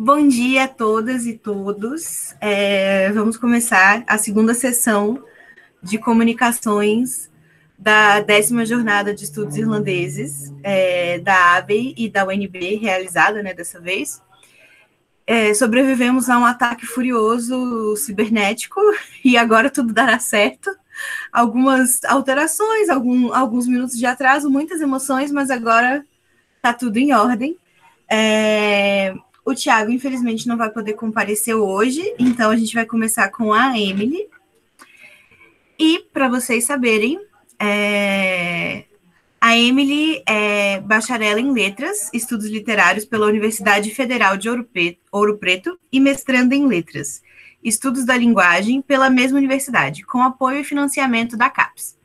Bom dia a todas e todos. Vamos começar a segunda sessão de comunicações da 10ª Jornada de Estudos Irlandeses, da ABEI e da UNB, realizada, dessa vez. Sobrevivemos a um ataque furioso cibernético e agora tudo dará certo. Algumas alterações, alguns minutos de atraso, muitas emoções, mas agora está tudo em ordem. O Thiago, infelizmente, não vai poder comparecer hoje, então a gente vai começar com a Emily. E, para vocês saberem, a Emily é bacharel em Letras, Estudos Literários pela Universidade Federal de Ouro Preto e mestranda em Letras, Estudos da Linguagem pela mesma universidade, com apoio e financiamento da CAPES.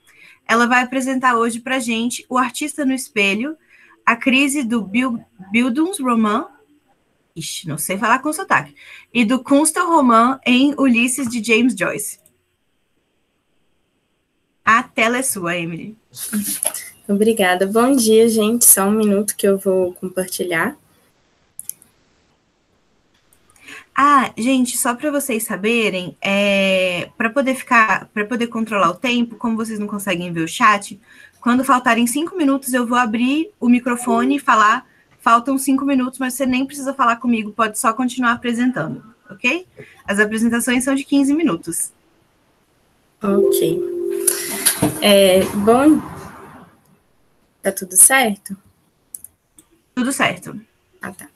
Ela vai apresentar hoje para a gente O Artista no Espelho, a crise do Bildungsroman, não sei falar com sotaque, e do Kunstelroman em Ulisses, de James Joyce. A tela é sua, Emily. Obrigada. Bom dia, gente. Só um minuto que eu vou compartilhar. Gente, só para vocês saberem, para poder controlar o tempo, como vocês não conseguem ver o chat, quando faltarem 5 minutos, eu vou abrir o microfone e falar. Faltam 5 minutos, mas você nem precisa falar comigo, pode só continuar apresentando, ok? As apresentações são de 15 minutos. Ok. Bom, tá tudo certo? Tudo certo. Tá.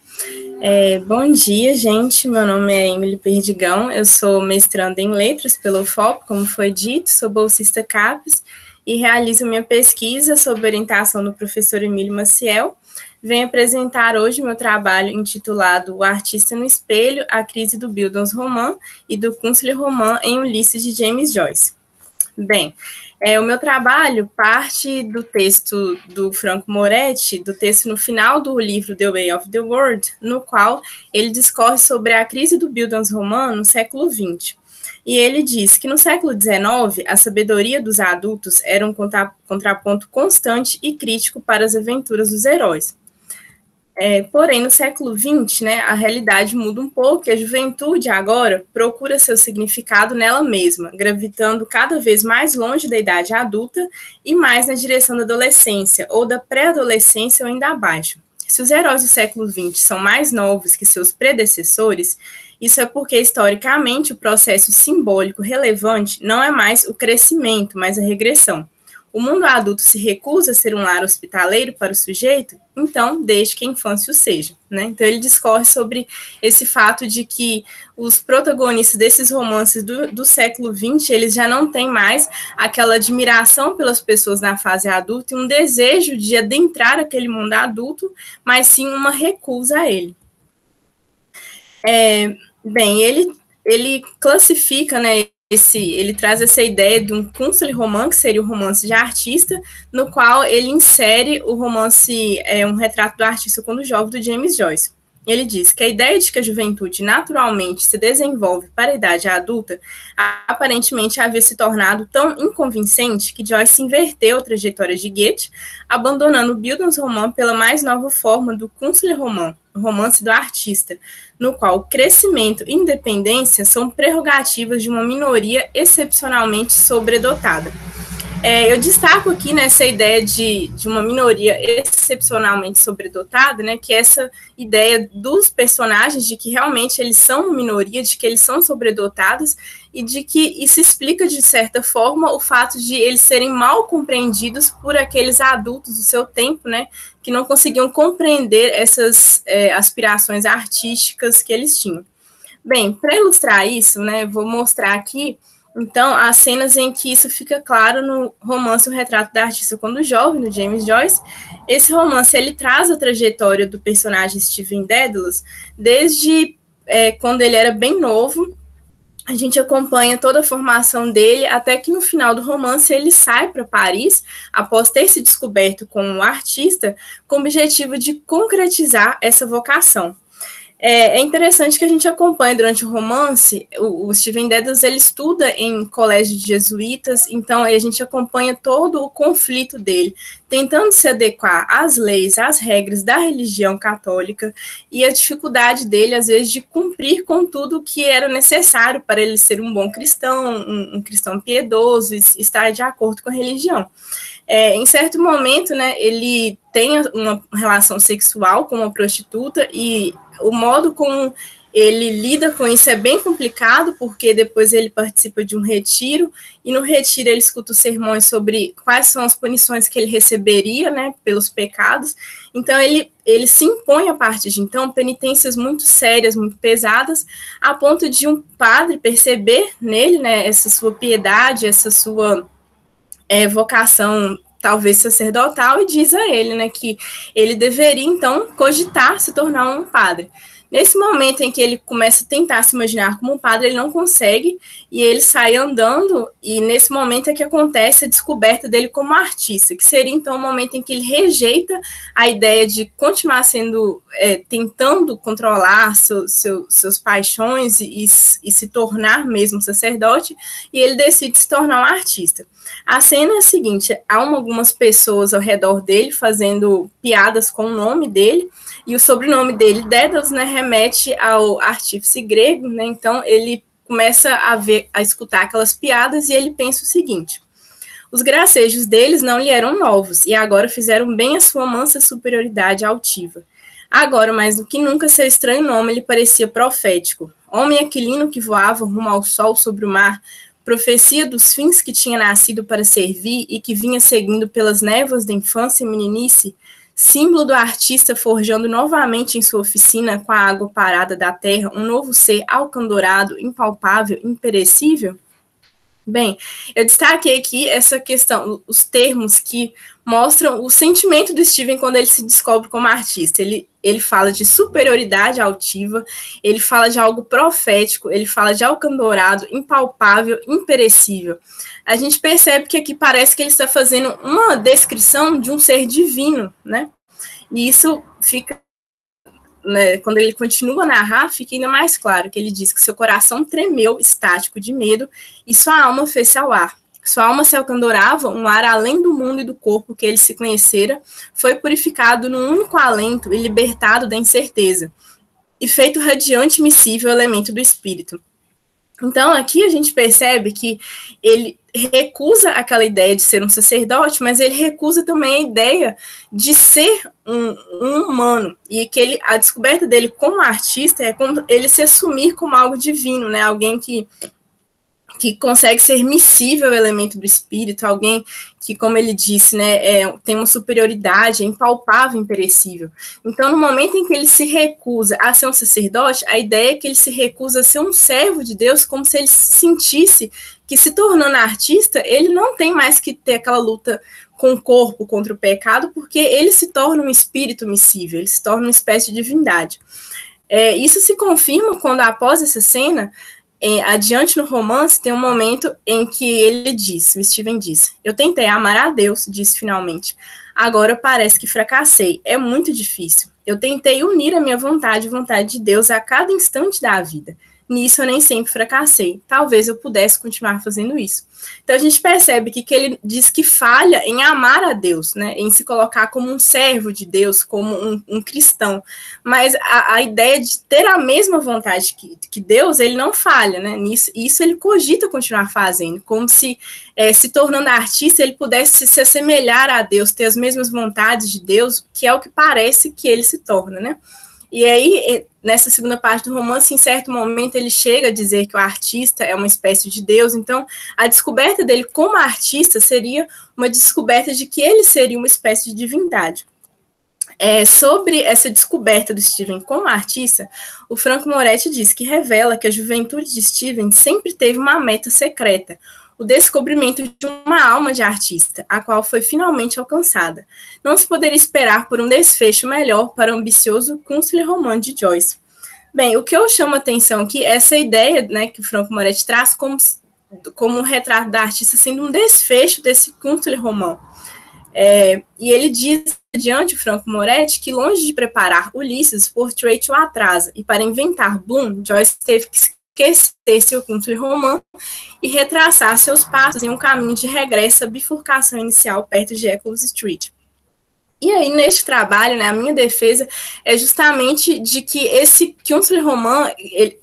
Bom dia, gente. Meu nome é Emily Perdigão, eu sou mestranda em Letras pela UFOP, como foi dito, sou bolsista CAPES e realizo minha pesquisa sob orientação do professor Emílio Maciel. Venho apresentar hoje meu trabalho intitulado O Artista no Espelho, a crise do Bildungsroman e do Kunstelroman em Ulisses, de James Joyce. Bem, o meu trabalho parte do texto do Franco Moretti, do texto no final do livro The Way of the World, no qual ele discorre sobre a crise do Bildungsroman no século XX. E ele diz que no século XIX, a sabedoria dos adultos era um contraponto constante e crítico para as aventuras dos heróis. Porém, no século XX, a realidade muda um pouco e a juventude agora procura seu significado nela mesma, gravitando cada vez mais longe da idade adulta e mais na direção da adolescência, ou da pré-adolescência ou ainda abaixo. Se os heróis do século XX são mais novos que seus predecessores, isso é porque, historicamente, o processo simbólico relevante não é mais o crescimento, mas a regressão. O mundo adulto se recusa a ser um lar hospitaleiro para o sujeito, então deixe que a infância o seja. Então ele discorre sobre esse fato de que os protagonistas desses romances do século XX, eles já não têm mais aquela admiração pelas pessoas na fase adulta e um desejo de adentrar aquele mundo adulto, mas sim uma recusa a ele. Bem, ele classifica, ele traz essa ideia de um Kunstelroman, que seria o romance de artista, no qual ele insere o romance Um Retrato do Artista quando Jovem, do James Joyce. Ele diz que a ideia de que a juventude naturalmente se desenvolve para a idade adulta aparentemente havia se tornado tão inconvincente que Joyce inverteu a trajetória de Goethe, abandonando o Bildungsroman pela mais nova forma do Kunstelroman, o romance do artista, no qual crescimento e independência são prerrogativas de uma minoria excepcionalmente sobredotada. Eu destaco aqui essa ideia de uma minoria excepcionalmente sobredotada, que é essa ideia dos personagens de que realmente eles são uma minoria, de que eles são sobredotados e de que isso explica, de certa forma, o fato de eles serem mal compreendidos por aqueles adultos do seu tempo, que não conseguiam compreender essas aspirações artísticas que eles tinham. Bem, para ilustrar isso, vou mostrar aqui, então, as cenas em que isso fica claro no romance O Retrato da Artista quando Jovem, do James Joyce. Esse romance, ele traz a trajetória do personagem Stephen Dedalus desde quando ele era bem novo. A gente acompanha toda a formação dele, até que no final do romance ele sai para Paris, após ter se descoberto como um artista, com o objetivo de concretizar essa vocação. É interessante que a gente acompanha durante o romance, o Steven Dedalus, ele estuda em colégio de jesuítas, então a gente acompanha todo o conflito dele, tentando se adequar às leis, às regras da religião católica, e a dificuldade dele, às vezes, de cumprir com tudo que era necessário para ele ser um bom cristão, um cristão piedoso, estar de acordo com a religião. Em certo momento, né, ele tem uma relação sexual com uma prostituta e o modo como ele lida com isso é bem complicado, porque depois ele participa de um retiro, e no retiro ele escuta os sermões sobre quais são as punições que ele receberia, né, pelos pecados. Então ele se impõe a partir de então penitências muito sérias, muito pesadas, a ponto de um padre perceber nele, né, essa sua piedade, essa sua vocação talvez sacerdotal, e diz a ele, né, que ele deveria, então, cogitar se tornar um padre. Nesse momento em que ele começa a tentar se imaginar como um padre, ele não consegue, e ele sai andando, e nesse momento é que acontece a descoberta dele como artista, que seria, então, o momento em que ele rejeita a ideia de continuar sendo, tentando controlar seus paixões e se tornar mesmo sacerdote, e ele decide se tornar um artista. A cena é a seguinte: há algumas pessoas ao redor dele fazendo piadas com o nome dele, e o sobrenome dele, Dedalus, né, remete ao artífice grego, né, então ele começa a escutar aquelas piadas e ele pensa o seguinte: os gracejos deles não lhe eram novos, e agora fizeram bem a sua mansa superioridade altiva. Agora, mais do que nunca, seu estranho nome lhe parecia profético. Homem aquilino que voava rumo ao sol sobre o mar, profecia dos fins que tinha nascido para servir e que vinha seguindo pelas névoas da infância e meninice, símbolo do artista forjando novamente em sua oficina com a água parada da terra um novo ser alcandorado, impalpável, imperecível? Bem, eu destaquei aqui essa questão, os termos que mostram o sentimento do Steven quando ele se descobre como artista. Ele fala de superioridade altiva, ele fala de algo profético, ele fala de alcandorado, impalpável, imperecível. A gente percebe que aqui parece que ele está fazendo uma descrição de um ser divino, né? E isso fica, né, quando ele continua a narrar, fica ainda mais claro que ele diz que seu coração tremeu, estático de medo, e sua alma fez-se ao ar. Sua alma se alcandorava, um ar além do mundo e do corpo que ele se conhecera, foi purificado num único alento e libertado da incerteza, e feito radiante e miscível elemento do espírito. Então, aqui a gente percebe que ele recusa aquela ideia de ser um sacerdote, mas ele recusa também a ideia de ser um humano, e que a descoberta dele como artista é como ele se assumir como algo divino, né? Alguém que consegue ser miscível ao elemento do espírito, alguém que, como ele disse, né, tem uma superioridade, é impalpável, imperecível. Então, no momento em que ele se recusa a ser um sacerdote, a ideia é que ele se recusa a ser um servo de Deus, como se ele sentisse que, se tornando artista, ele não tem mais que ter aquela luta com o corpo contra o pecado, porque ele se torna um espírito miscível, ele se torna uma espécie de divindade. Isso se confirma quando, após essa cena, adiante no romance, tem um momento em que ele diz, o Steven diz: eu tentei amar a Deus, disse finalmente. Agora parece que fracassei. É muito difícil. Eu tentei unir a minha vontade à vontade de Deus a cada instante da vida. Nisso eu nem sempre fracassei. Talvez eu pudesse continuar fazendo isso. Então a gente percebe que ele diz que falha em amar a Deus, né? Em se colocar como um servo de Deus, como um cristão. Mas a ideia de ter a mesma vontade que Deus, ele não falha, né? Isso ele cogita continuar fazendo, como se tornando artista ele pudesse se assemelhar a Deus, ter as mesmas vontades de Deus, que é o que parece que ele se torna, né? E aí, nessa segunda parte do romance, em certo momento, ele chega a dizer que o artista é uma espécie de Deus. Então, a descoberta dele como artista seria uma descoberta de que ele seria uma espécie de divindade. Sobre essa descoberta do Steven como artista, o Franco Moretti diz que revela que a juventude de Steven sempre teve uma meta secreta, o descobrimento de uma alma de artista, a qual foi finalmente alcançada. Não se poderia esperar por um desfecho melhor para o ambicioso Künstler Roman de Joyce. Bem, o que eu chamo a atenção aqui é essa ideia, né, que o Franco Moretti traz como um retrato da artista sendo um desfecho desse Künstler Roman. E ele diz adiante o Franco Moretti que, longe de preparar Ulisses, Portrait o atrasa, e para inventar Bloom, Joyce teve que esquecer seu country romance e retraçar seus passos em um caminho de regresso à bifurcação inicial perto de Eccles Street. E aí, neste trabalho, né, a minha defesa é justamente de que esse country romance,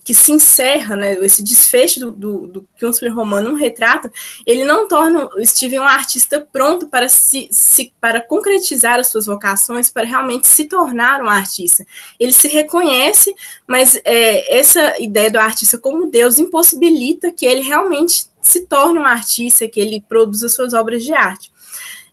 que se encerra, né, esse desfecho do country romance num retrato, ele não torna o Steven um artista pronto para para concretizar as suas vocações, para realmente se tornar um artista. Ele se reconhece, mas essa ideia do artista como Deus impossibilita que ele realmente se torne um artista, que ele produza suas obras de arte.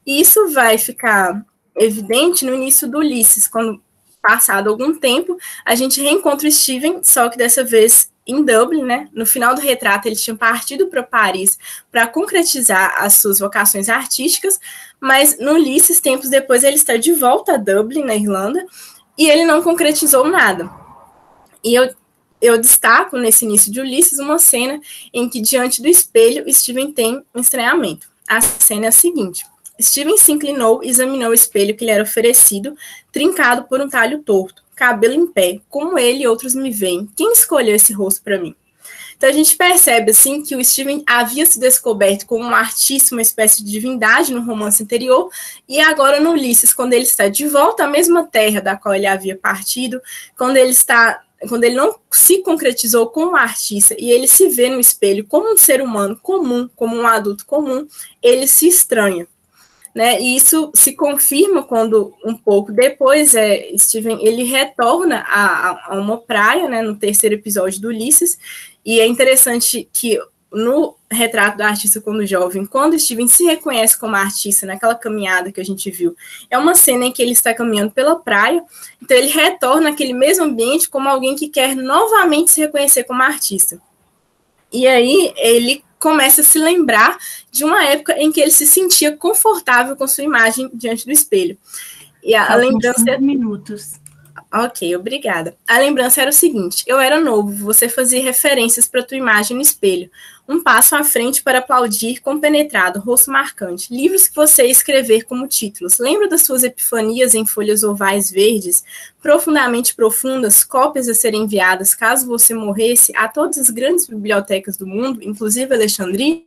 E isso vai ficar evidente no início do Ulisses, quando, passado algum tempo, a gente reencontra o Steven, só que dessa vez em Dublin, né? No final do retrato, ele tinha partido para Paris para concretizar as suas vocações artísticas, mas no Ulisses, tempos depois, ele está de volta a Dublin, na Irlanda, e ele não concretizou nada. E eu destaco, nesse início de Ulisses, uma cena em que, diante do espelho, Steven tem um estranhamento. A cena é a seguinte: Steven se inclinou e examinou o espelho que lhe era oferecido, trincado por um talho torto, cabelo em pé. Como ele e outros me veem? Quem escolheu esse rosto para mim? Então a gente percebe assim que o Steven havia se descoberto como um artista, uma espécie de divindade no romance anterior, e agora no Ulisses, quando ele está de volta à mesma terra da qual ele havia partido, quando ele não se concretizou como artista e ele se vê no espelho como um ser humano comum, como um adulto comum, ele se estranha. Né, e isso se confirma quando, um pouco depois, Steven ele retorna a uma praia, né, no terceiro episódio do Ulisses, e é interessante que no retrato do artista quando jovem, quando Steven se reconhece como artista, naquela caminhada que a gente viu, é uma cena em que ele está caminhando pela praia, então ele retorna àquele mesmo ambiente como alguém que quer novamente se reconhecer como artista. E aí ele começa a se lembrar de uma época em que ele se sentia confortável com sua imagem diante do espelho. E a lembrança... 5 minutos. Ok, obrigada. A lembrança era o seguinte: eu era novo, você fazia referências para tua imagem no espelho. Um passo à frente para aplaudir, compenetrado, rosto marcante. Livros que você ia escrever como títulos. Lembra das suas epifanias em folhas ovais verdes, profundamente profundas, cópias a serem enviadas, caso você morresse, a todas as grandes bibliotecas do mundo, inclusive Alexandria?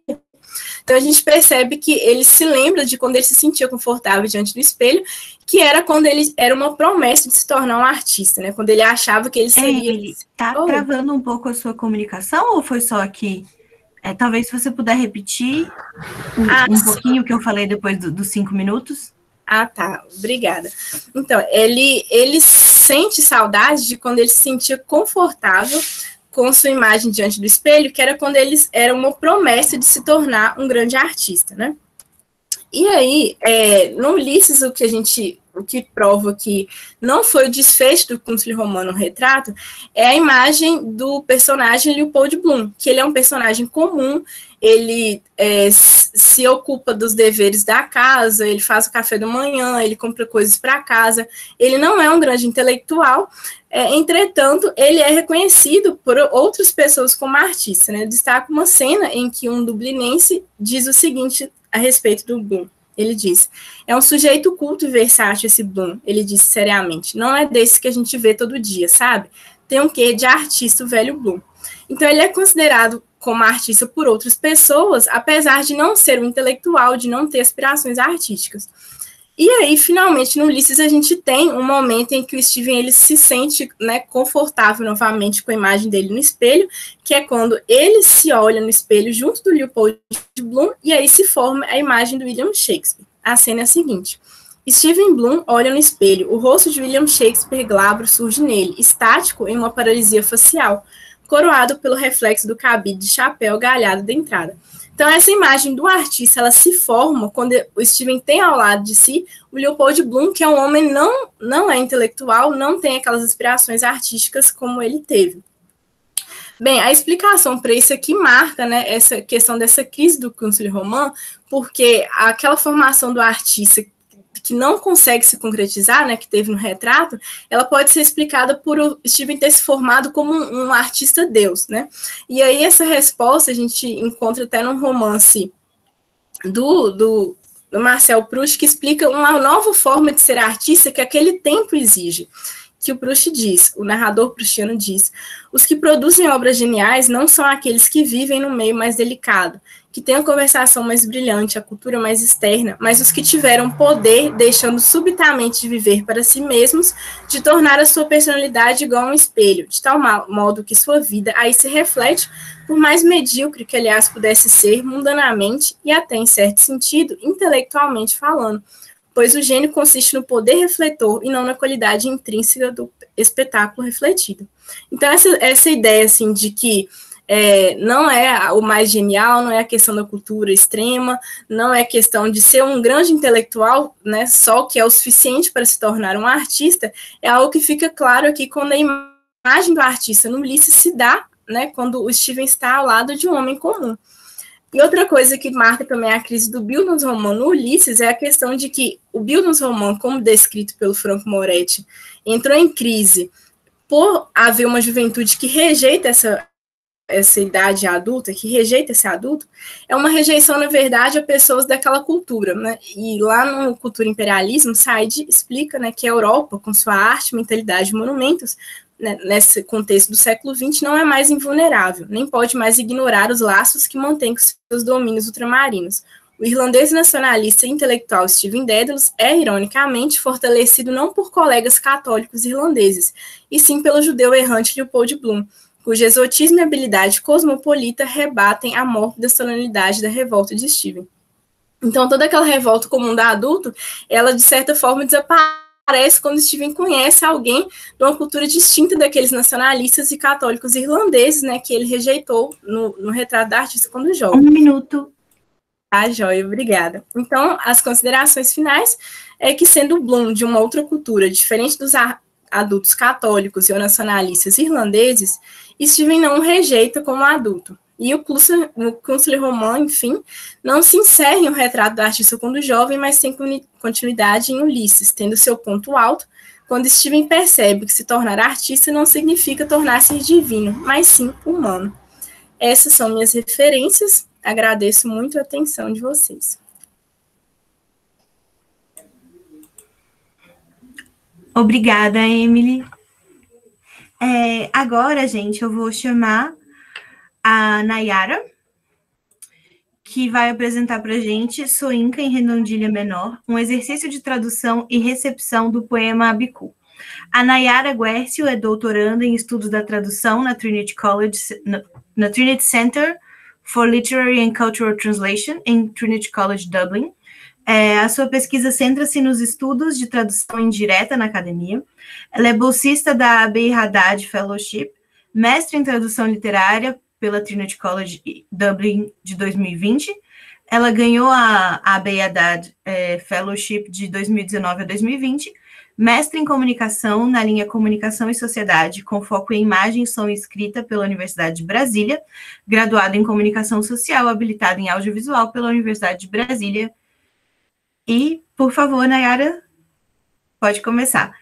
Então a gente percebe que ele se lembra de quando ele se sentia confortável diante do espelho, que era quando ele era uma promessa de se tornar um artista, né? Quando ele achava que ele seria... Ele tá travando um pouco a sua comunicação ou foi só aqui? Talvez se você puder repetir um pouquinho o que eu falei depois dos 5 minutos. Ah, tá. Obrigada. Então, ele sente saudade de quando ele se sentia confortável com sua imagem diante do espelho, que era quando eles era uma promessa de se tornar um grande artista, né? E aí, no Ulisses, o que prova que não foi o desfecho do country romano no retrato é a imagem do personagem Leopold Bloom, que ele é um personagem comum, ele se ocupa dos deveres da casa, ele faz o café da manhã, ele compra coisas para casa, ele não é um grande intelectual, entretanto, ele é reconhecido por outras pessoas como artista, né? Destaca uma cena em que um dublinense diz o seguinte a respeito do Bloom. Ele diz: é um sujeito culto e versátil esse Bloom. Ele disse seriamente: não é desse que a gente vê todo dia, sabe? Tem um quê de artista, o velho Bloom. Então ele é considerado como artista por outras pessoas, apesar de não ser um intelectual, de não ter aspirações artísticas. E aí, finalmente, no Ulisses, a gente tem um momento em que o Steven ele se sente, né, confortável novamente com a imagem dele no espelho, que é quando ele se olha no espelho junto do Leopold Bloom, e aí se forma a imagem do William Shakespeare. A cena é a seguinte: Steven Bloom olha no espelho, o rosto de William Shakespeare glabro surge nele, estático em uma paralisia facial, coroado pelo reflexo do cabide de chapéu galhado da entrada. Então, essa imagem do artista, ela se forma quando o Steven tem ao lado de si o Leopold Bloom, que é um homem não é intelectual, não tem aquelas aspirações artísticas como ele teve. Bem, a explicação para isso aqui marca, né, essa questão dessa crise do country romance, porque aquela formação do artista que não consegue se concretizar, né, que teve no retrato, ela pode ser explicada por o Steven ter se formado como um artista deus, né? E aí essa resposta a gente encontra até num romance do do Marcel Proust, que explica uma nova forma de ser artista que aquele tempo exige. Que o Proust diz, o narrador proustiano diz: os que produzem obras geniais não são aqueles que vivem no meio mais delicado, que têm a conversação mais brilhante, a cultura mais externa, mas os que tiveram poder, deixando subitamente de viver para si mesmos, de tornar a sua personalidade igual a um espelho, de tal modo que sua vida aí se reflete, por mais medíocre que, aliás, pudesse ser, mundanamente e até, em certo sentido, intelectualmente falando, pois o gênio consiste no poder refletor e não na qualidade intrínseca do espetáculo refletido. Então, essa ideia, assim, de que não é o mais genial, não é a questão da cultura extrema, não é a questão de ser um grande intelectual, né, só que é o suficiente para se tornar um artista, é algo que fica claro aqui quando a imagem do artista no Ulisses se dá, né, quando o Steven está ao lado de um homem comum. E outra coisa que marca também a crise do Bildungsroman no Ulisses é a questão de que o Bildungsroman, como descrito pelo Franco Moretti, entrou em crise por haver uma juventude que rejeita essa idade adulta, que rejeita esse adulto, é uma rejeição, na verdade, a pessoas daquela cultura, né? E lá no Cultura e Imperialismo, Said explica, né, que a Europa, com sua arte, mentalidade e monumentos, né, nesse contexto do século XX, não é mais invulnerável, nem pode mais ignorar os laços que mantém com seus domínios ultramarinos. O irlandês nacionalista e intelectual Stephen Dedalus é, ironicamente, fortalecido não por colegas católicos irlandeses, e sim pelo judeu errante Leopold Bloom, cujo exotismo e habilidade cosmopolita rebatem a mórbida solenidade da revolta de Stephen. Então, toda aquela revolta comum da adulto, ela, de certa forma, desaparece quando Stephen conhece alguém de uma cultura distinta daqueles nacionalistas e católicos irlandeses, né, que ele rejeitou no retrato da artista quando jovem. 1 minuto. Ah, joia, obrigada. Então, as considerações finais é que, sendo Bloom de uma outra cultura, diferente dos adultos católicos e nacionalistas irlandeses, Stephen não o rejeita como adulto. E o Künstlerroman, enfim, não se encerra em um retrato do artista quando jovem, mas tem continuidade em Ulisses, tendo seu ponto alto, quando Stephen percebe que se tornar artista não significa tornar-se divino, mas sim humano. Essas são minhas referências. Agradeço muito a atenção de vocês. Obrigada, Emily. Agora, gente, eu vou chamar a Nayara, que vai apresentar para a gente Soinka em Redondilha Menor, um exercício de tradução e recepção do poema Abiku. A Nayara Guercio é doutoranda em estudos da tradução na Trinity Center for Literary and Cultural Translation, em Trinity College Dublin. A sua pesquisa centra-se nos estudos de tradução indireta na academia. Ela é bolsista da Abiy Haddad Fellowship, mestre em tradução literária pela Trinity College Dublin de 2020. Ela ganhou a Abiy Haddad Fellowship de 2019 a 2020, mestre em comunicação na linha Comunicação e Sociedade, com foco em imagem, som e escrita pela Universidade de Brasília, graduada em Comunicação Social, habilitada em Audiovisual pela Universidade de Brasília. E, por favor, Nayara, pode começar.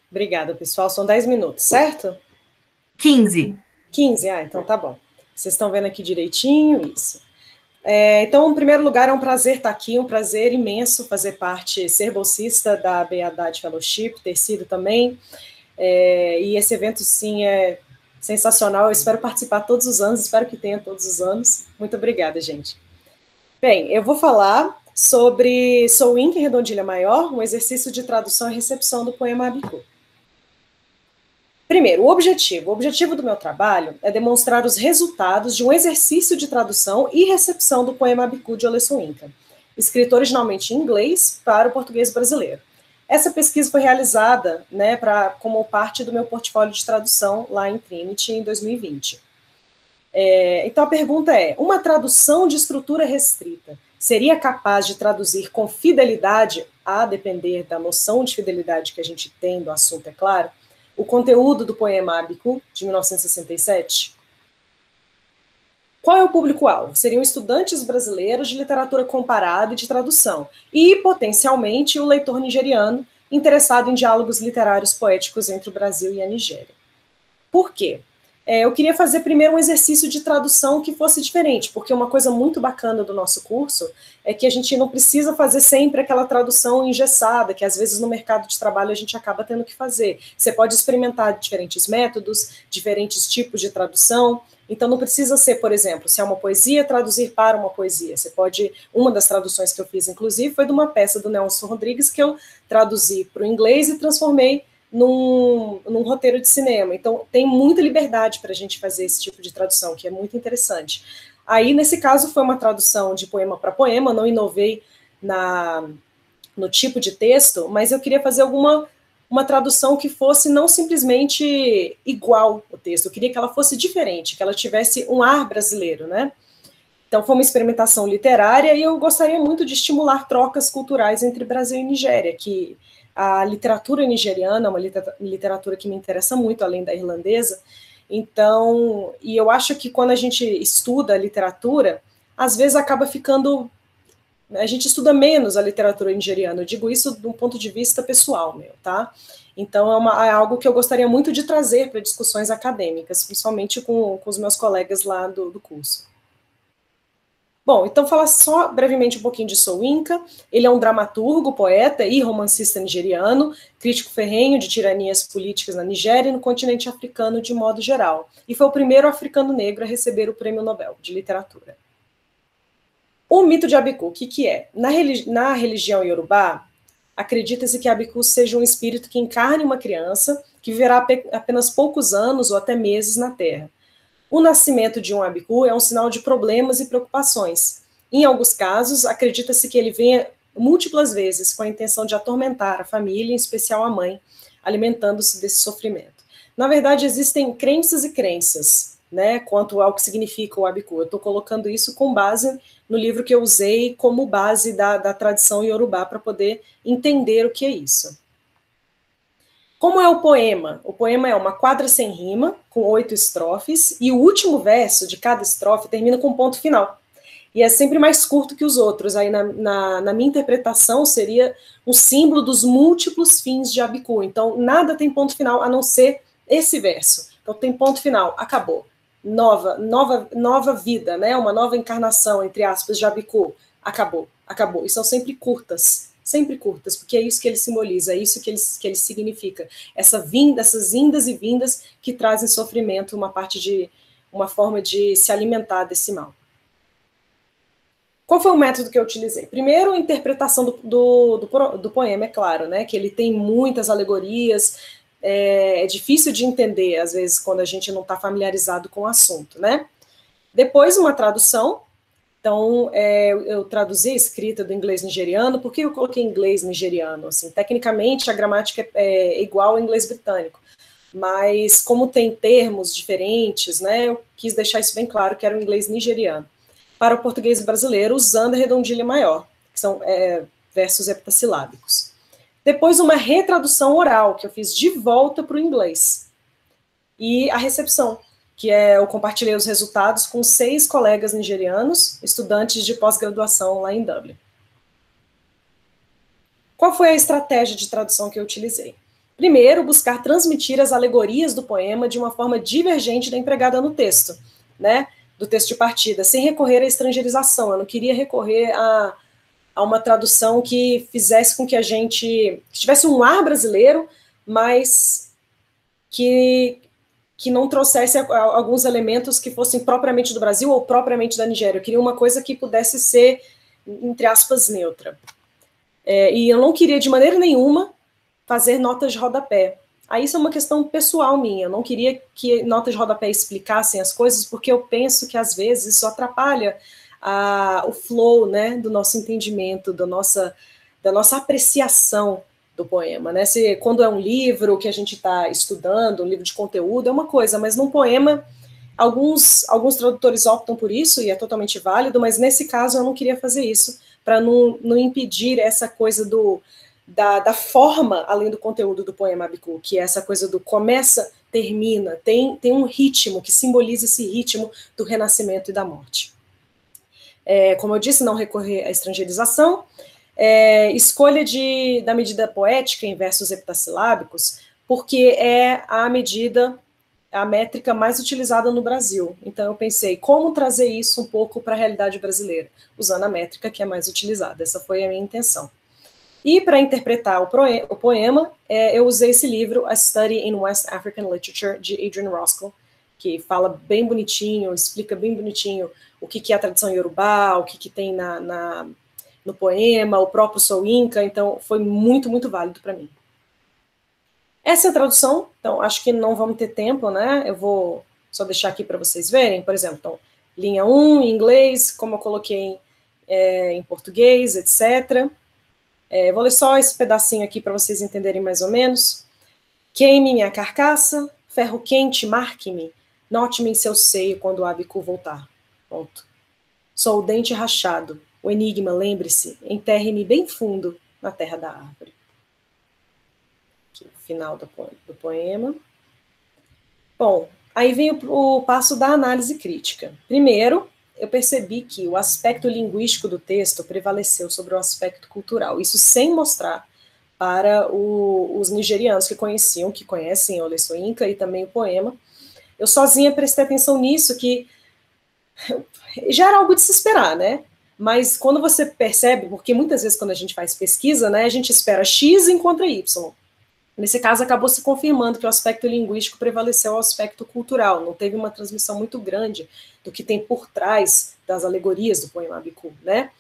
Obrigada, pessoal. São 10 minutos, certo? 15. 15, então tá bom. Vocês estão vendo aqui direitinho, isso. Então, em primeiro lugar, é um prazer estar aqui, um prazer imenso fazer parte, ser bolsista da Abiy Haddad Fellowship, ter sido também, e esse evento, sim, é sensacional. Eu espero participar todos os anos, espero que tenha todos os anos. Muito obrigada, gente. Bem, eu vou falar sobre Soinka em Redondilha Maior, um exercício de tradução e recepção do poema Abiku. Primeiro, o objetivo do meu trabalho é demonstrar os resultados de um exercício de tradução e recepção do poema Abiku de Ole Soyinka, escrito originalmente em inglês para o português brasileiro. Essa pesquisa foi realizada, né, como parte do meu portfólio de tradução lá em Trinity em 2020. Então a pergunta é: uma tradução de estrutura restrita seria capaz de traduzir com fidelidade, a depender da noção de fidelidade que a gente tem do assunto, é claro, o conteúdo do poema Abiku, de 1967? Qual é o público-alvo? Seriam estudantes brasileiros de literatura comparada e de tradução, e, potencialmente, o leitor nigeriano interessado em diálogos literários poéticos entre o Brasil e a Nigéria. Por quê? Eu queria fazer primeiro um exercício de tradução que fosse diferente, porque uma coisa muito bacana do nosso curso é que a gente não precisa fazer sempre aquela tradução engessada, que às vezes no mercado de trabalho a gente acaba tendo que fazer. Você pode experimentar diferentes métodos, diferentes tipos de tradução. Então não precisa ser, por exemplo, se é uma poesia, traduzir para uma poesia. Você pode, uma das traduções que eu fiz, inclusive, foi de uma peça do Nelson Rodrigues que eu traduzi para o inglês e transformei num roteiro de cinema. Então, tem muita liberdade para a gente fazer esse tipo de tradução, que é muito interessante. Aí, nesse caso, foi uma tradução de poema para poema, não inovei no tipo de texto, mas eu queria fazer uma tradução que fosse não simplesmente igual ao texto, eu queria que ela fosse diferente, que ela tivesse um ar brasileiro, né? Então, foi uma experimentação literária e eu gostaria muito de estimular trocas culturais entre Brasil e Nigéria, que a literatura nigeriana é uma literatura que me interessa muito, além da irlandesa. Então, e eu acho que quando a gente estuda a literatura, às vezes acaba ficando... A gente estuda menos a literatura nigeriana, eu digo isso de um ponto de vista pessoal meu, tá? Então, é algo que eu gostaria muito de trazer para discussões acadêmicas, principalmente com os meus colegas lá do curso. Bom, então falar só brevemente um pouquinho de Soyinka. Ele é um dramaturgo, poeta e romancista nigeriano, crítico ferrenho de tiranias políticas na Nigéria e no continente africano de modo geral, e foi o primeiro africano negro a receber o Prêmio Nobel de Literatura. O mito de Abiku, o que é? Na religião Yorubá, acredita-se que Abiku seja um espírito que encarne uma criança que viverá apenas poucos anos ou até meses na Terra. O nascimento de um Abiku é um sinal de problemas e preocupações. Em alguns casos, acredita-se que ele venha múltiplas vezes com a intenção de atormentar a família, em especial a mãe, alimentando-se desse sofrimento. Na verdade, existem crenças e crenças, né, quanto ao que significa o Abiku. Eu estou colocando isso com base no livro que eu usei como base da tradição Yorubá para poder entender o que é isso. Como é o poema? O poema é uma quadra sem rima, com 8 estrofes, e o último verso de cada estrofe termina com um ponto final. E é sempre mais curto que os outros. Aí, na minha interpretação, seria um símbolo dos múltiplos fins de Abiku. Então, nada tem ponto final a não ser esse verso. Então, tem ponto final, acabou. Nova vida, né? Uma nova encarnação, entre aspas, de Abiku. Acabou. E são sempre curtas, porque é isso que ele simboliza, é isso que ele significa. Essas indas e vindas que trazem sofrimento, uma forma de se alimentar desse mal. Qual foi o método que eu utilizei? Primeiro, a interpretação do poema, é claro, né? Que ele tem muitas alegorias, é difícil de entender, às vezes, quando a gente não está familiarizado com o assunto, né? Depois, uma tradução. Então, eu traduzi a escrita do inglês nigeriano. Por que eu coloquei inglês nigeriano? Assim, tecnicamente, a gramática é igual ao inglês britânico, mas como tem termos diferentes, né, eu quis deixar isso bem claro, que era o inglês nigeriano. Para o português brasileiro, usando a redondilha maior, que são versos heptassilábicos. Depois, uma retradução oral, que eu fiz de volta para o inglês. E a recepção, que eu compartilhei os resultados com 6 colegas nigerianos, estudantes de pós-graduação lá em Dublin. Qual foi a estratégia de tradução que eu utilizei? Primeiro, buscar transmitir as alegorias do poema de uma forma divergente da empregada no texto, né, do texto de partida, sem recorrer à estrangeirização. Eu não queria recorrer a uma tradução que fizesse com que a gente tivesse um ar brasileiro, mas que não trouxesse alguns elementos que fossem propriamente do Brasil ou propriamente da Nigéria. Eu queria uma coisa que pudesse ser, entre aspas, neutra. E eu não queria, de maneira nenhuma, fazer notas de rodapé. Aí isso é uma questão pessoal minha. Eu não queria que notas de rodapé explicassem as coisas, porque eu penso que, às vezes, isso atrapalha o flow, né, do nosso entendimento, da nossa apreciação do poema, né? Quando é um livro que a gente está estudando, um livro de conteúdo, é uma coisa, mas num poema, alguns tradutores optam por isso, e é totalmente válido, mas nesse caso eu não queria fazer isso, para não impedir essa coisa da forma, além do conteúdo do poema Abiku, que é essa coisa do começa, termina, tem um ritmo que simboliza esse ritmo do renascimento e da morte. Como eu disse, não recorrer à estrangeirização. Escolha da medida poética em versos heptassilábicos, porque é a medida a métrica mais utilizada no Brasil. Então eu pensei, como trazer isso um pouco para a realidade brasileira? Usando a métrica que é mais utilizada. Essa foi a minha intenção. E para interpretar o poema, eu usei esse livro, A Study in West African Literature, de Adrian Roscoe, que fala bem bonitinho, explica bem bonitinho o que é a tradição iorubá, o que tem no poema, o próprio Soyinka, então foi muito, muito válido para mim. Essa é a tradução, então acho que não vamos ter tempo, né? Eu vou só deixar aqui para vocês verem, por exemplo, então, linha 1 em inglês, como eu coloquei em português, etc. Vou ler só esse pedacinho aqui para vocês entenderem mais ou menos. Queime minha carcaça, ferro quente, marque-me, note-me em seu seio quando o Abiku voltar. Ponto. Sou o dente rachado, o enigma, lembre-se, enterre-me bem fundo na terra da árvore. Aqui, o final do poema. Bom, aí vem o passo da análise crítica. Primeiro, eu percebi que o aspecto linguístico do texto prevaleceu sobre o aspecto cultural, isso sem mostrar para os nigerianos que conhecem Ole Soyinka e também o poema. Eu sozinha prestei atenção nisso, que já era algo de se esperar, né? Mas quando você percebe, porque muitas vezes quando a gente faz pesquisa, né, a gente espera X e encontra Y. Nesse caso, acabou se confirmando que o aspecto linguístico prevaleceu ao aspecto cultural, não teve uma transmissão muito grande do que tem por trás das alegorias do poema Abiku, né?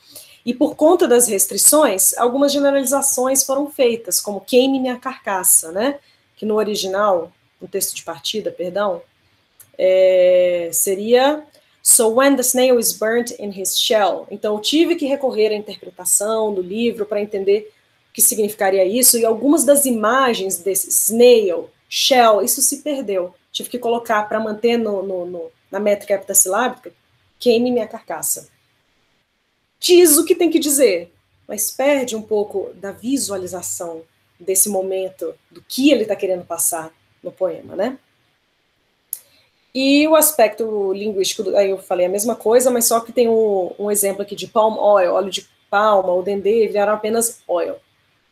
E por conta das restrições, algumas generalizações foram feitas, como queime minha carcaça, né? Que no original, no texto de partida, perdão, seria so when the snail is burnt in his shell. Então, eu tive que recorrer à interpretação do livro para entender o que significaria isso, e algumas das imagens desse snail, shell, isso se perdeu. Tive que colocar para manter na métrica heptassilábica, queime minha carcaça. Diz o que tem que dizer, mas perde um pouco da visualização desse momento, do que ele está querendo passar no poema, né? E o aspecto linguístico, aí eu falei a mesma coisa, mas só que tem um exemplo aqui de palm oil, óleo de palma, o dendê, viraram apenas oil.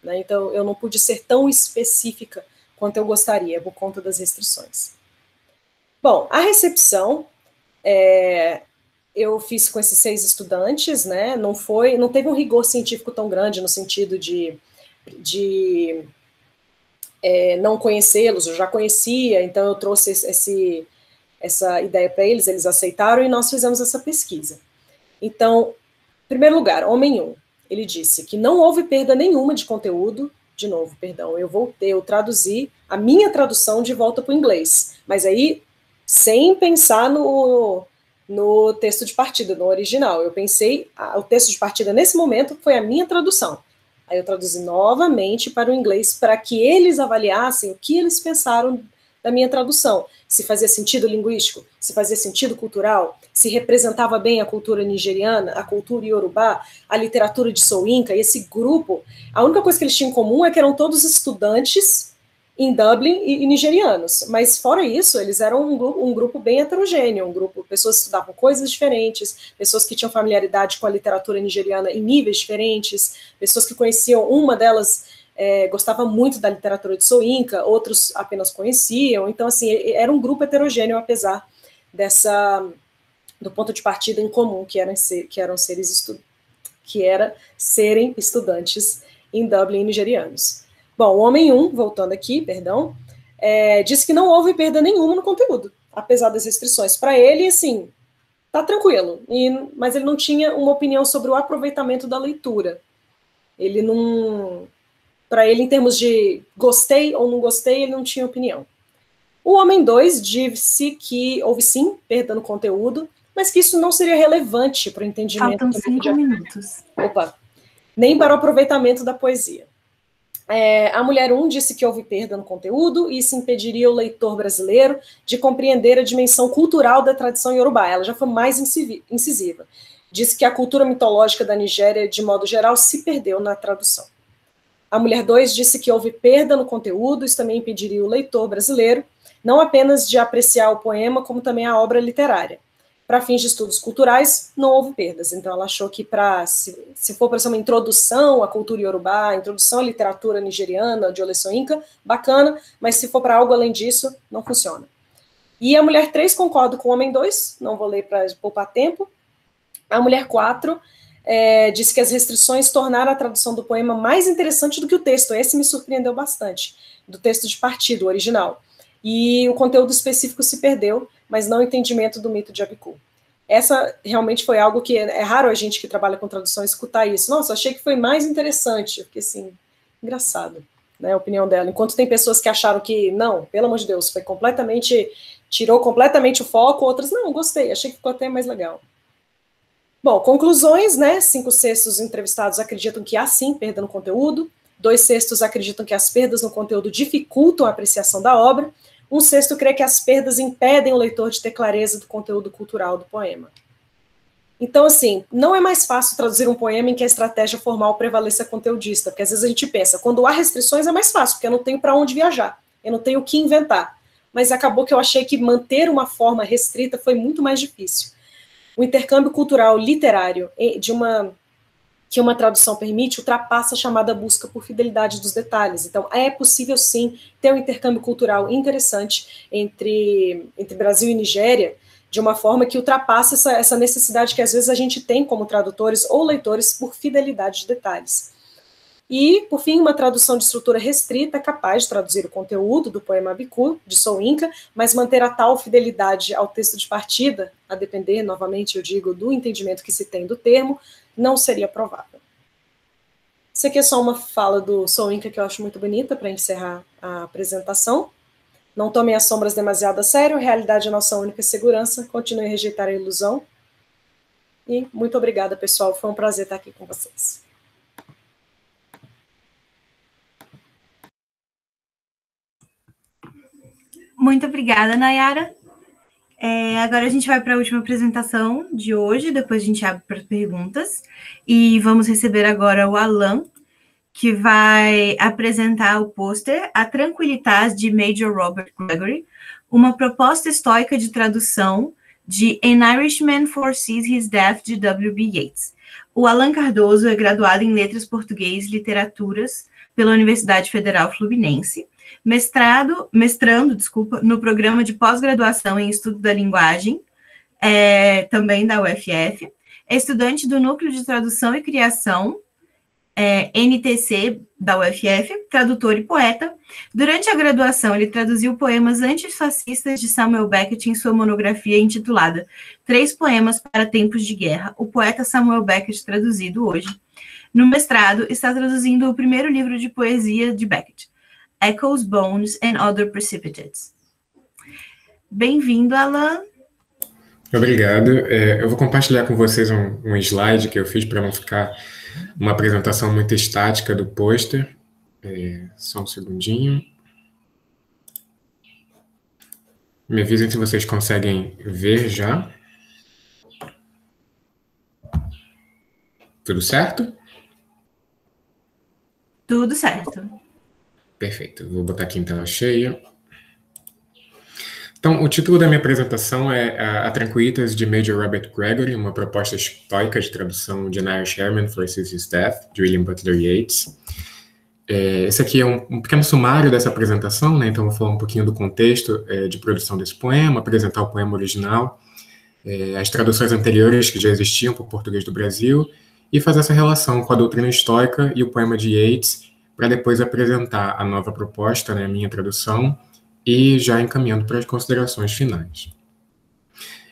Né? Então, eu não pude ser tão específica quanto eu gostaria, por conta das restrições. Bom, a recepção, eu fiz com esses 6 estudantes, né? Não teve um rigor científico tão grande, no sentido de não conhecê-los, eu já conhecia, então eu trouxe essa ideia para eles, eles aceitaram e nós fizemos essa pesquisa. Então, em primeiro lugar, homem 1, ele disse que não houve perda nenhuma de conteúdo, de novo, perdão, eu traduzi a minha tradução de volta para o inglês, mas aí sem pensar no texto de partida, no original. Eu pensei, o texto de partida nesse momento foi a minha tradução. Aí eu traduzi novamente para o inglês para que eles avaliassem o que eles pensaram da minha tradução, se fazia sentido linguístico, se fazia sentido cultural, se representava bem a cultura nigeriana, a cultura iorubá, a literatura de Soyinka, e esse grupo, a única coisa que eles tinham em comum é que eram todos estudantes em Dublin e nigerianos, mas fora isso, eles eram um grupo bem heterogêneo, pessoas que estudavam coisas diferentes, pessoas que tinham familiaridade com a literatura nigeriana em níveis diferentes, pessoas que conheciam, uma delas gostava muito da literatura de Soyinka, outros apenas conheciam, então assim, era um grupo heterogêneo, apesar do ponto de partida em comum, que era serem estudantes em Dublin nigerianos. Bom, o homem 1, voltando aqui, perdão, disse que não houve perda nenhuma no conteúdo, apesar das restrições. Para ele, assim, tá tranquilo, mas ele não tinha uma opinião sobre o aproveitamento da leitura. Ele não... Para ele, em termos de gostei ou não gostei, ele não tinha opinião. O homem 2 disse que houve sim perda no conteúdo, mas que isso não seria relevante para o entendimento... Faltam 5 minutos. Opa! Nem para o aproveitamento da poesia. A mulher 1 disse que houve perda no conteúdo e isso impediria o leitor brasileiro de compreender a dimensão cultural da tradição iorubá. Ela já foi mais incisiva. Disse que a cultura mitológica da Nigéria, de modo geral, se perdeu na tradução. A mulher 2 disse que houve perda no conteúdo, isso também impediria o leitor brasileiro, não apenas de apreciar o poema, como também a obra literária. Para fins de estudos culturais, não houve perdas. Então, ela achou que, se for para ser uma introdução à cultura iorubá, introdução à literatura nigeriana, de Ole Soyinka, bacana, mas se for para algo além disso, não funciona. E a mulher 3, concordo com o homem 2, não vou ler para poupar tempo. A mulher 4 disse que as restrições tornaram a tradução do poema mais interessante do que o texto. Esse me surpreendeu bastante, do texto de partido, original. E o conteúdo específico se perdeu, mas não o entendimento do mito de Abiku. Essa realmente foi algo que é raro a gente que trabalha com tradução escutar isso. Nossa, achei que foi mais interessante. Eu fiquei assim, engraçado, né, a opinião dela. Enquanto tem pessoas que acharam que, não, pelo amor de Deus, foi completamente, tirou completamente o foco, outras, não, gostei, achei que ficou até mais legal. Bom, conclusões, né, 5/6 dos entrevistados acreditam que há sim perda no conteúdo, 2/6 acreditam que as perdas no conteúdo dificultam a apreciação da obra, 1/6 crê que as perdas impedem o leitor de ter clareza do conteúdo cultural do poema. Então, assim, não é mais fácil traduzir um poema em que a estratégia formal prevaleça conteudista, porque às vezes a gente pensa, quando há restrições é mais fácil, porque eu não tenho para onde viajar, eu não tenho o que inventar. Mas acabou que eu achei que manter uma forma restrita foi muito mais difícil. O intercâmbio cultural literário que uma tradução permite ultrapassa a chamada busca por fidelidade dos detalhes. Então, é possível, sim, ter um intercâmbio cultural interessante entre Brasil e Nigéria, de uma forma que ultrapassa essa necessidade que às vezes a gente tem como tradutores ou leitores por fidelidade de detalhes. E, por fim, uma tradução de estrutura restrita é capaz de traduzir o conteúdo do poema Abiku, de Soyinka, mas manter a tal fidelidade ao texto de partida, a depender, novamente, eu digo, do entendimento que se tem do termo, não seria provável. Isso aqui é só uma fala do Soyinka que eu acho muito bonita para encerrar a apresentação. Não tomem as sombras demasiado a sério, realidade é nossa única segurança, continue a rejeitar a ilusão. E muito obrigada, pessoal, foi um prazer estar aqui com vocês. Muito obrigada, Nayara. Agora a gente vai para a última apresentação de hoje, depois a gente abre para perguntas. E vamos receber agora o Alan, que vai apresentar o pôster A Tranquilitas, de Major Robert Gregory, uma proposta estoica de tradução de An Irishman Foresees His Death, de W.B. Yeats. O Alan Cardoso é graduado em Letras Português e Literaturas pela Universidade Federal Fluminense, mestrando no programa de pós-graduação em Estudo da Linguagem, também da UFF, é estudante do Núcleo de Tradução e Criação, NTC, da UFF, tradutor e poeta. Durante a graduação, ele traduziu poemas antifascistas de Samuel Beckett em sua monografia intitulada 3 Poemas para Tempos de Guerra, o poeta Samuel Beckett traduzido hoje. No mestrado, está traduzindo o primeiro livro de poesia de Beckett, Echoes, Bones and Other Precipitates. Bem-vindo, Alan. Obrigado. Eu vou compartilhar com vocês um slide que eu fiz para não ficar uma apresentação muito estática do pôster. Só um segundinho. Me avisem se vocês conseguem ver já. Tudo certo? Tudo certo. Perfeito. Vou botar aqui em tela cheia. Então, o título da minha apresentação é A Tranquilitas, de Major Robert Gregory, uma proposta estoica de tradução de An Irishman Foresees His Death, de William Butler Yeats. Esse aqui é um pequeno sumário dessa apresentação, né? Então eu vou falar um pouquinho do contexto de produção desse poema, apresentar o poema original, as traduções anteriores que já existiam para o português do Brasil, e fazer essa relação com a doutrina estoica e o poema de Yeats, para depois apresentar a nova proposta, né, a minha tradução, e já encaminhando para as considerações finais.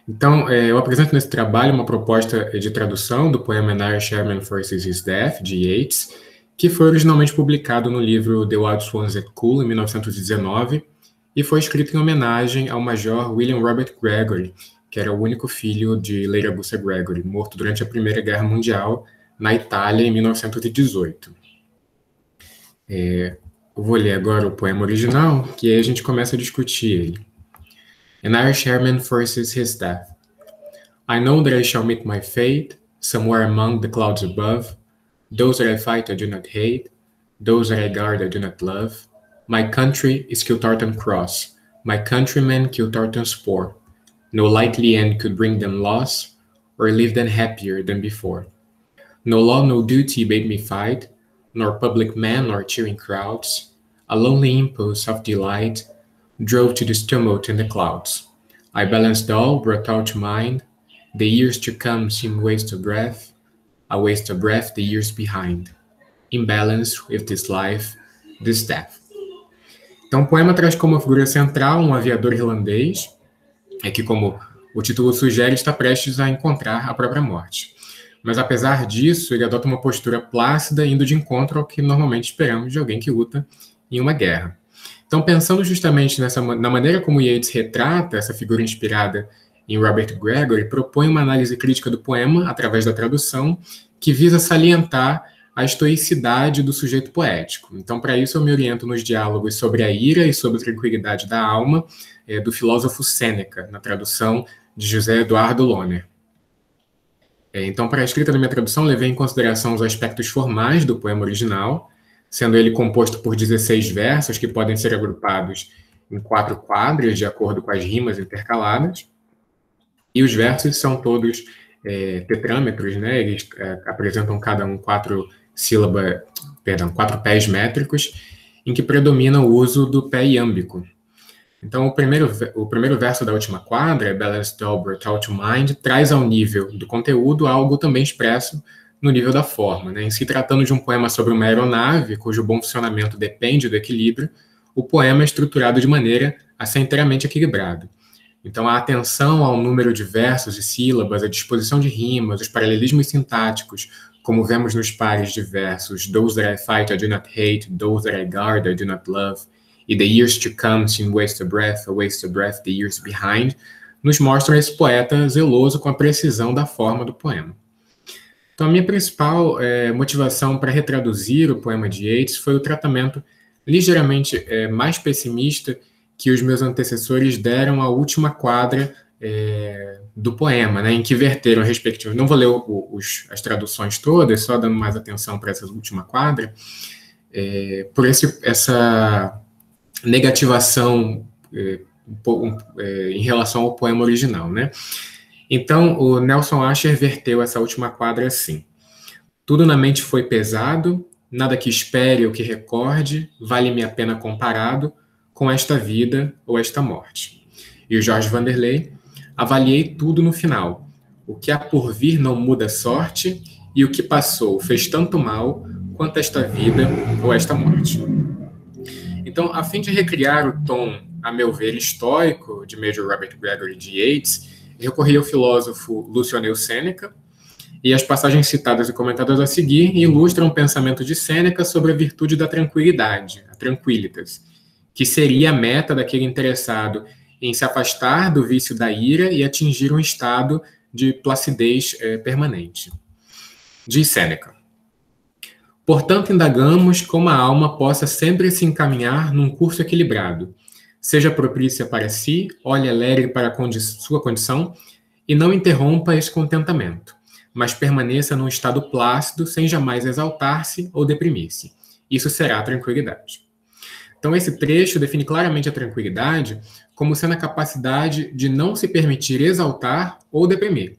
Então, eu apresento nesse trabalho uma proposta de tradução do poema An Irishman Foresees His Death, de Yeats, que foi originalmente publicado no livro The Wild Swans at Cool, em 1919, e foi escrito em homenagem ao Major William Robert Gregory, que era o único filho de Lady Augusta Gregory, morto durante a Primeira Guerra Mundial, na Itália, em 1918. Eu vou ler agora o poema original, que aí a gente começa a discutir ele. An Irishman Foresees His Death. I know that I shall meet my fate, somewhere among the clouds above. Those that I fight I do not hate, those that I guard I do not love. My country is Kiltartan Cross, my countrymen Kiltartan Spore. No lightly end could bring them loss, or leave them happier than before. No law, no duty bade me fight, nor public man, nor cheering crowds. A lonely impulse of delight drove to this tumult in the clouds. I balanced all, brought all to mind. The years to come seem waste of breath. I waste of breath the years behind. In balance with this life, this death. Então, o poema traz como figura central um aviador irlandês, que, como o título sugere, está prestes a encontrar a própria morte. Mas, apesar disso, ele adota uma postura plácida, indo de encontro ao que normalmente esperamos de alguém que luta em uma guerra. Então, pensando justamente na maneira como Yeats retrata essa figura inspirada em Robert Gregory, propõe uma análise crítica do poema, através da tradução, que visa salientar a estoicidade do sujeito poético. Então, para isso, eu me oriento nos diálogos sobre a ira e sobre a tranquilidade da alma, do filósofo Sêneca, na tradução de José Eduardo Lohner. Então, para a escrita da minha tradução, levei em consideração os aspectos formais do poema original, sendo ele composto por 16 versos que podem ser agrupados em 4 quadras, de acordo com as rimas intercaladas. E os versos são todos tetrâmetros, né? Eles apresentam cada um 4 pés métricos, em que predomina o uso do pé iâmbico. Então, o primeiro verso da última quadra, Balanced all, brought all to mind, traz ao nível do conteúdo algo também expresso no nível da forma, né? Em se tratando de um poema sobre uma aeronave, cujo bom funcionamento depende do equilíbrio, o poema é estruturado de maneira a ser inteiramente equilibrado. Então, a atenção ao número de versos e sílabas, a disposição de rimas, os paralelismos sintáticos, como vemos nos pares de versos Those that I fight I do not hate, Those that I guard I do not love, e The years to come seem waste of breath, a waste of breath the years behind, nos mostram esse poeta zeloso com a precisão da forma do poema. Então, a minha principal motivação para retraduzir o poema de Yeats foi o tratamento ligeiramente mais pessimista que os meus antecessores deram à última quadra do poema, né, em que verteram respectivamente. Não vou ler as traduções todas, só dando mais atenção para essa última quadra, por essa negativação em relação ao poema original, né? Então, o Nelson Asher verteu essa última quadra assim: tudo na mente foi pesado, nada que espere ou que recorde, vale-me a pena comparado com esta vida ou esta morte. E o Jorge Vanderlei: avaliei tudo no final. O que há por vir não muda a sorte, e o que passou fez tanto mal quanto esta vida ou esta morte. Então, a fim de recriar o tom, a meu ver, estoico de Major Robert Gregory de Yeats, recorri ao filósofo Luciano Sêneca, e as passagens citadas e comentadas a seguir ilustram o pensamento de Sêneca sobre a virtude da tranquilidade, a tranquilitas, que seria a meta daquele interessado em se afastar do vício da ira e atingir um estado de placidez permanente. Diz Sêneca: portanto, indagamos como a alma possa sempre se encaminhar num curso equilibrado, seja propícia para si, olhe alegre para sua condição, e não interrompa esse contentamento, mas permaneça num estado plácido, sem jamais exaltar-se ou deprimir-se. Isso será a tranquilidade. Então, esse trecho define claramente a tranquilidade como sendo a capacidade de não se permitir exaltar ou deprimir.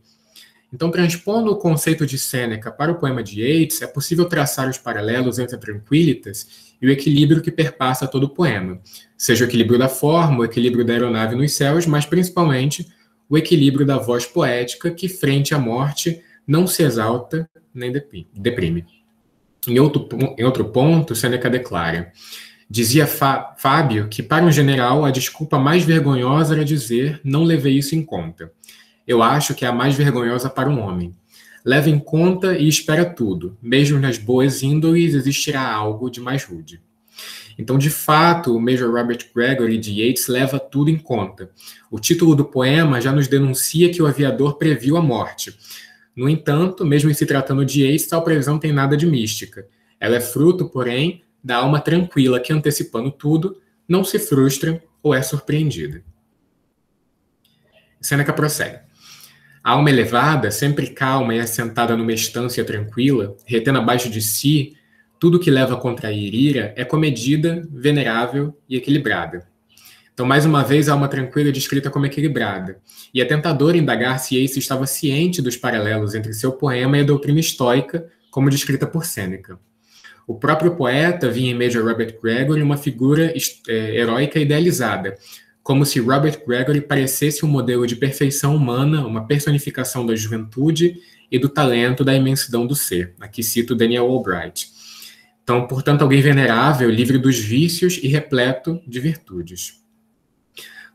Então, transpondo o conceito de Sêneca para o poema de Yeats, é possível traçar os paralelos entre a tranquilitas e o equilíbrio que perpassa todo o poema, seja o equilíbrio da forma, o equilíbrio da aeronave nos céus, mas principalmente o equilíbrio da voz poética que, frente à morte, não se exalta nem deprime. Em outro ponto, Sêneca declara: dizia Fábio que, para um general, a desculpa mais vergonhosa era dizer não levei isso em conta. Eu acho que é a mais vergonhosa para um homem. Leva em conta e espera tudo. Mesmo nas boas índoles existirá algo de mais rude. Então, de fato, o Major Robert Gregory de Yeats leva tudo em conta. O título do poema já nos denuncia que o aviador previu a morte. No entanto, mesmo em se tratando de Yeats, tal previsão tem nada de mística. Ela é fruto, porém, da alma tranquila que, antecipando tudo, não se frustra ou é surpreendida. Sêneca prossegue: a alma elevada, sempre calma e assentada numa estância tranquila, retendo abaixo de si tudo que leva a contrair ira, é comedida, venerável e equilibrada. Então, mais uma vez, a alma tranquila é descrita como equilibrada, e é tentador indagar se Yeats estava ciente dos paralelos entre seu poema e a doutrina estoica, como descrita por Sêneca. O próprio poeta via em Major Robert Gregory uma figura heróica idealizada, como se Robert Gregory parecesse um modelo de perfeição humana, uma personificação da juventude e do talento, da imensidão do ser. Aqui cito Daniel Albright. Então, portanto, alguém venerável, livre dos vícios e repleto de virtudes.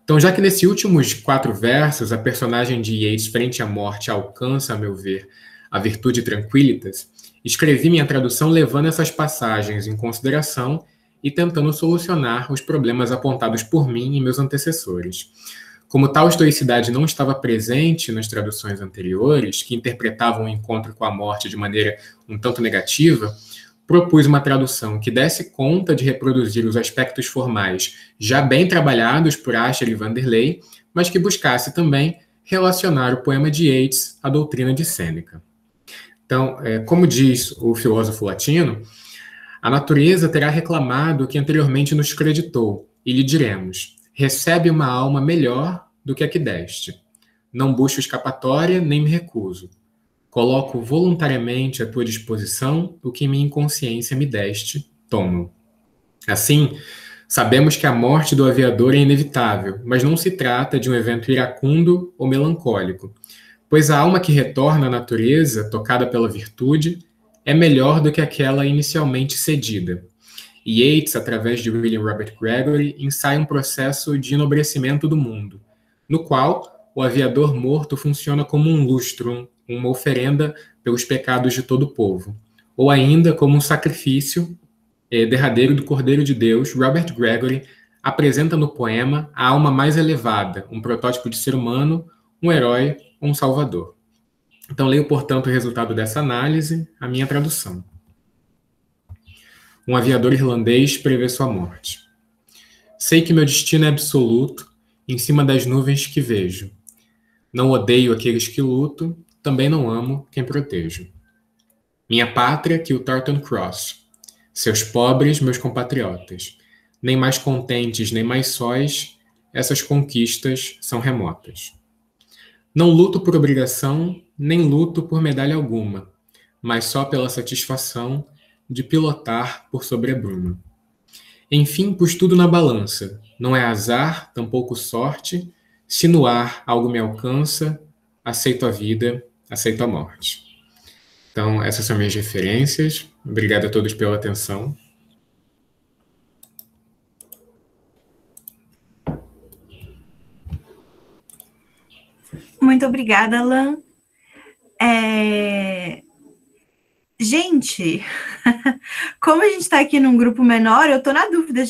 Então, já que nesses últimos 4 versos a personagem de Yeats frente à morte alcança, a meu ver, a virtude tranquilitas, escrevi minha tradução levando essas passagens em consideração e tentando solucionar os problemas apontados por mim e meus antecessores. Como tal estoicidade não estava presente nas traduções anteriores, que interpretavam o encontro com a morte de maneira um tanto negativa, propus uma tradução que desse conta de reproduzir os aspectos formais já bem trabalhados por Asher e Vanderlei, mas que buscasse também relacionar o poema de Yeats à doutrina de Sêneca. Então, como diz o filósofo latino, a natureza terá reclamado o que anteriormente nos creditou, e lhe diremos: recebe uma alma melhor do que a que deste. Não busco escapatória, nem me recuso. Coloco voluntariamente à tua disposição o que minha inconsciência me deste, toma-o. Assim, sabemos que a morte do aviador é inevitável, mas não se trata de um evento iracundo ou melancólico, pois a alma que retorna à natureza, tocada pela virtude, é melhor do que aquela inicialmente cedida. E Yeats, através de William Robert Gregory, ensaia um processo de enobrecimento do mundo, no qual o aviador morto funciona como um lustrum, uma oferenda pelos pecados de todo o povo, ou ainda como um sacrifício derradeiro do Cordeiro de Deus. Robert Gregory apresenta no poema a alma mais elevada, um protótipo de ser humano, um herói ou um salvador. Então, leio, portanto, o resultado dessa análise, a minha tradução. Um aviador irlandês prevê sua morte. Sei que meu destino é absoluto, em cima das nuvens que vejo. Não odeio aqueles que luto, também não amo quem protejo. Minha pátria que o Thornton Cross. Seus pobres, meus compatriotas. Nem mais contentes, nem mais sóis, essas conquistas são remotas. Não luto por obrigação, nem luto por medalha alguma, mas só pela satisfação de pilotar por sobre a bruma. Enfim, pus tudo na balança. Não é azar, tampouco sorte. Se no ar algo me alcança, aceito a vida, aceito a morte. Então, essas são minhas referências. Obrigado a todos pela atenção. Muito obrigada, Alan. Gente, como a gente está aqui num grupo menor, eu estou na dúvida,